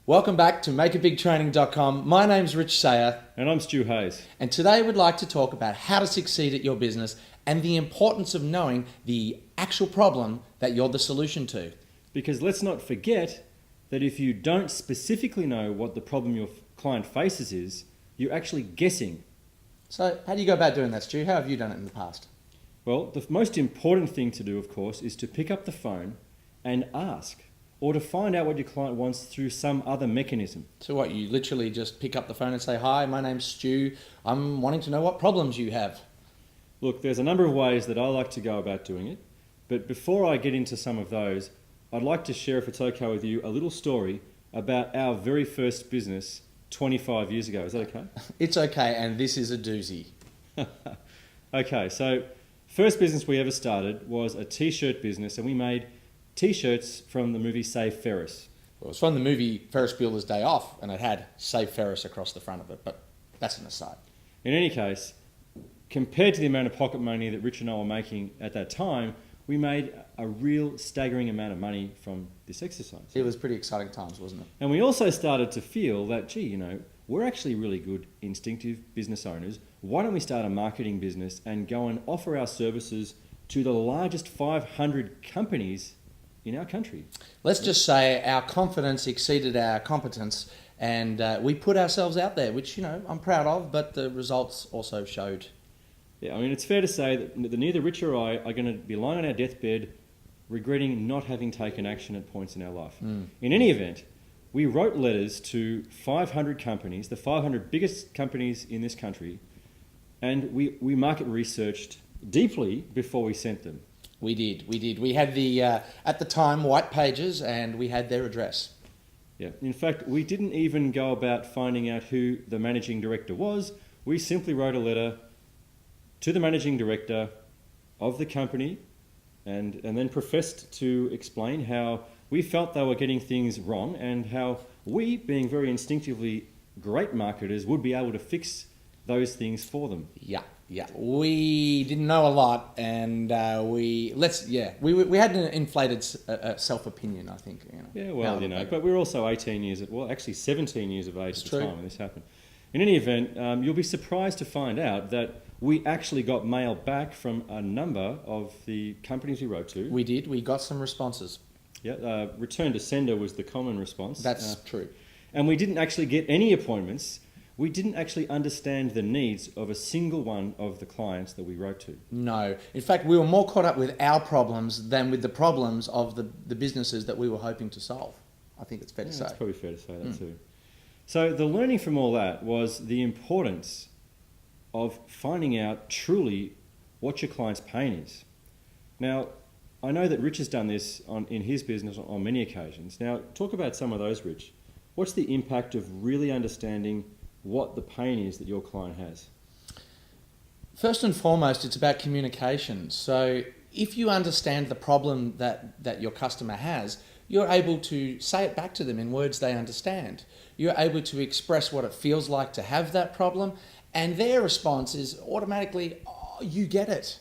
Welcome back to makeabigtraining.com. My name's Rich Sayer. And I'm Stu Hayes. And today we'd like to talk about how to succeed at your business and the importance of knowing the actual problem that you're the solution to. Because let's not forget that if you don't specifically know what the problem your client faces is, you're actually guessing. So how do you go about doing that, Stu? How have you done it in the past? Well, the most important thing to do, of course, is to pick up the phone and ask, or to find out what your client wants through some other mechanism. So what, you literally just pick up the phone and say, "Hi, my name's Stu. I'm wanting to know what problems you have." Look, there's a number of ways that I like to go about doing it, but before I get into some of those, I'd like to share, if it's okay with you, a little story about our very first business 25 years ago. Is that okay? It's okay, and this is a doozy. Okay, so first business we ever started was a t-shirt business, and we made t-shirts from the movie Save Ferris. Well, it was from the movie Ferris Bueller's Day Off, and it had Save Ferris across the front of it, but that's an aside. In any case, compared to the amount of pocket money that Rich and I were making at that time, we made a real staggering amount of money from this exercise. It was pretty exciting times, wasn't it? And we also started to feel that, we're actually really good, instinctive business owners. Why don't we start a marketing business and go and offer our services to the largest 500 companies in our country? Let's just say our confidence exceeded our competence, and we put ourselves out there, which, I'm proud of, but the results also showed. Yeah, I mean, it's fair to say that neither Rich or I are going to be lying on our deathbed regretting not having taken action at points in our life. In any event, we wrote letters to 500 companies, the 500 biggest companies in this country, and we market researched deeply before we sent them. We did. We had the, at the time, white pages, and we had their address. Yeah. In fact, we didn't even go about finding out who the managing director was. We simply wrote a letter to the managing director of the company and then professed to explain how we felt they were getting things wrong and how we, being very instinctively great marketers, would be able to fix those things for them. Yeah. We didn't know a lot, and we had an inflated self-opinion, I think. Yeah, well, but we were also 17 years of age at the time when this happened. In any event, you'll be surprised to find out that we actually got mail back from a number of the companies we wrote to. We did. We got some responses. Yeah, return to sender was the common response. That's true. And we didn't actually get any appointments. We didn't actually understand the needs of a single one of the clients that we wrote to. No. In fact, we were more caught up with our problems than with the problems of the businesses that we were hoping to solve. I think it's fair to say. It's probably fair to say that too. So the learning from all that was the importance of finding out truly what your client's pain is. Now, I know that Rich has done this in his business on many occasions. Now, talk about some of those, Rich. What's the impact of really understanding what the pain is that your client has? First and foremost, it's about communication. So if you understand the problem that your customer has, you're able to say it back to them in words they understand. You're able to express what it feels like to have that problem, and their response is automatically, "Oh, you get it."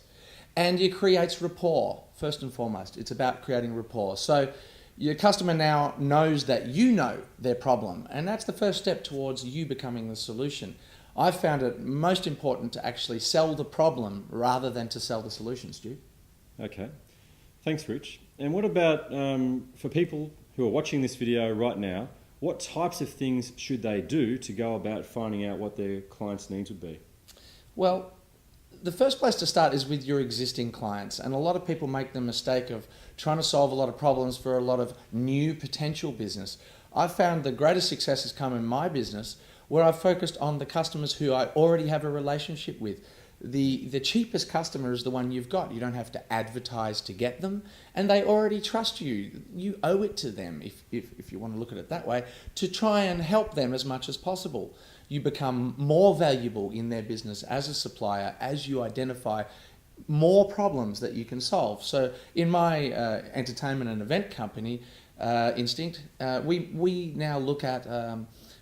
And it creates rapport, first and foremost. It's about creating rapport. So your customer now knows that you know their problem, and that's the first step towards you becoming the solution. I've found it most important to actually sell the problem rather than to sell the solution, Stu. Okay. Thanks, Rich. And what about for people who are watching this video right now, what types of things should they do to go about finding out what their clients' needs would be? Well, the first place to start is with your existing clients, and a lot of people make the mistake of trying to solve a lot of problems for a lot of new potential business. I've found the greatest success has come in my business where I've focused on the customers who I already have a relationship with. The cheapest customer is the one you've got. You don't have to advertise to get them, and they already trust you. You owe it to them, if you want to look at it that way, to try and help them as much as possible. You become more valuable in their business as a supplier as you identify more problems that you can solve. So in my entertainment and event company, Instinct, we now look at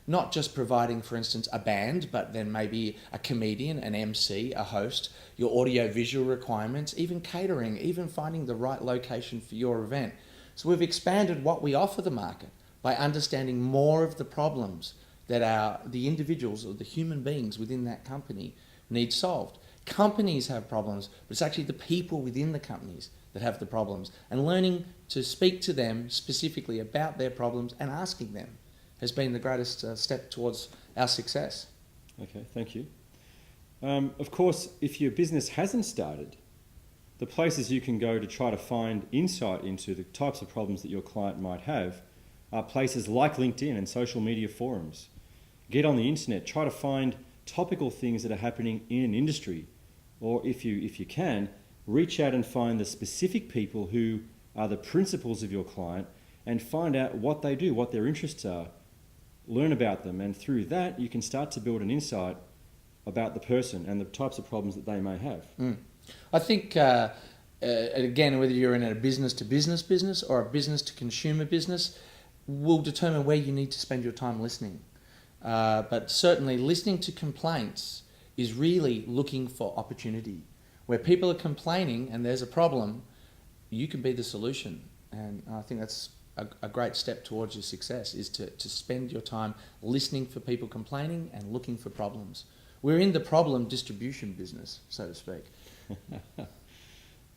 not just providing, for instance, a band, but then maybe a comedian, an MC, a host, your audio-visual requirements, even catering, even finding the right location for your event. So we've expanded what we offer the market. by understanding more of the problems that the individuals or the human beings within that company need solved. Companies have problems, but it's actually the people within the companies that have the problems. And learning to speak to them specifically about their problems and asking them has been the greatest step towards our success. Okay, thank you. Of course, if your business hasn't started, the places you can go to try to find insight into the types of problems that your client might have are places like LinkedIn and social media forums. Get on the internet, try to find topical things that are happening in an industry, or if you can, reach out and find the specific people who are the principals of your client and find out what they do, what their interests are, learn about them, and through that you can start to build an insight about the person and the types of problems that they may have. I think, again, whether you're in a business-to-business business or a business-to-consumer business, will determine where you need to spend your time listening. But certainly listening to complaints is really looking for opportunity. Where people are complaining and there's a problem, you can be the solution. And I think that's a great step towards your success, is to spend your time listening for people complaining and looking for problems. We're in the problem distribution business, so to speak.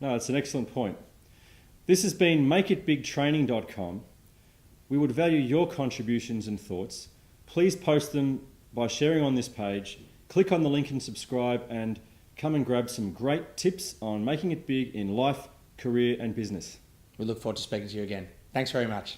No, it's an excellent point. This has been makeitbigtraining.com. We would value your contributions and thoughts. Please post them by sharing on this page. Click on the link and subscribe, and come and grab some great tips on making it big in life, career and business. We look forward to speaking to you again. Thanks very much.